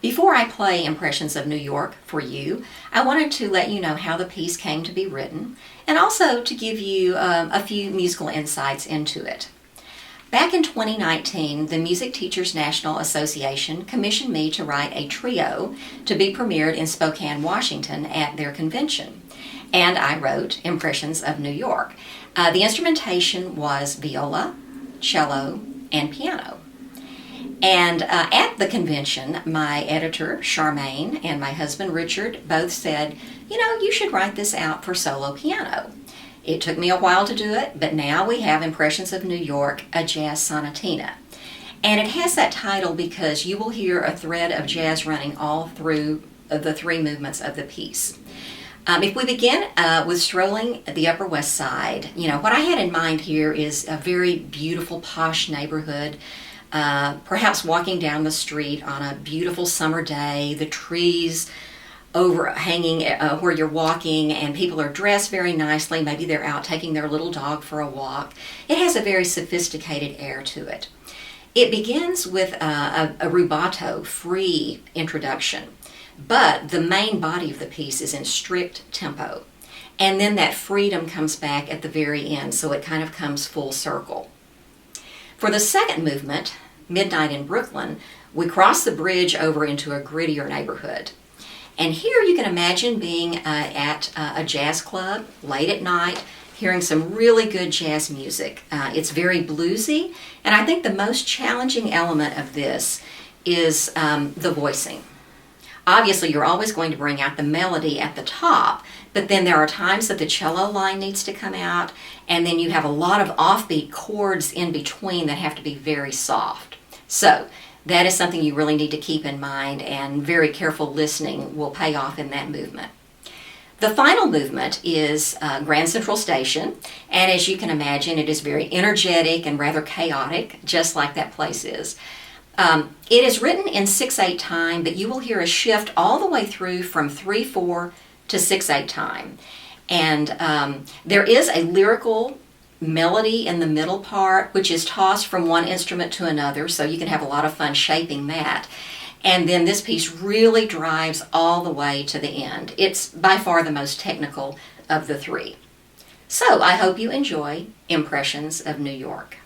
Before I play Impressions of New York for you, I wanted to let you know how the piece came to be written and also to give you a few musical insights into it. Back in 2019, the Music Teachers National Association commissioned me to write a trio to be premiered in Spokane, Washington at their convention. And I wrote Impressions of New York. The instrumentation was viola, cello, and piano. And at the convention, my editor, Charmaine, and my husband, Richard, both said, you should write this out for solo piano. It took me a while to do it, but now we have Impressions of New York, a jazz sonatina. And it has that title because you will hear a thread of jazz running all through the three movements of the piece. If we begin with Strolling the Upper West Side, what I had in mind here is a very beautiful, posh neighborhood. Perhaps walking down the street on a beautiful summer day, the trees overhanging where you're walking, and people are dressed very nicely. Maybe they're out taking their little dog for a walk. It has a very sophisticated air to it. It begins with a rubato, free introduction, but the main body of the piece is in strict tempo. And then that freedom comes back at the very end, so it kind of comes full circle. For the second movement, Midnight in Brooklyn, we cross the bridge over into a grittier neighborhood. And here you can imagine being at a jazz club late at night, hearing some really good jazz music. It's very bluesy, and I think the most challenging element of this is the voicing. Obviously, you're always going to bring out the melody at the top, but then there are times that the cello line needs to come out, and then you have a lot of offbeat chords in between that have to be very soft. So that is something you really need to keep in mind, and very careful listening will pay off in that movement. The final movement is Grand Central Station, and as you can imagine, it is very energetic and rather chaotic, just like that place is. It is written in 6/8 time, but you will hear a shift all the way through from 3/4 to 6/8 time. And there is a lyrical melody in the middle part, which is tossed from one instrument to another, so you can have a lot of fun shaping that. And then this piece really drives all the way to the end. It's by far the most technical of the three. So I hope you enjoy Impressions of New York.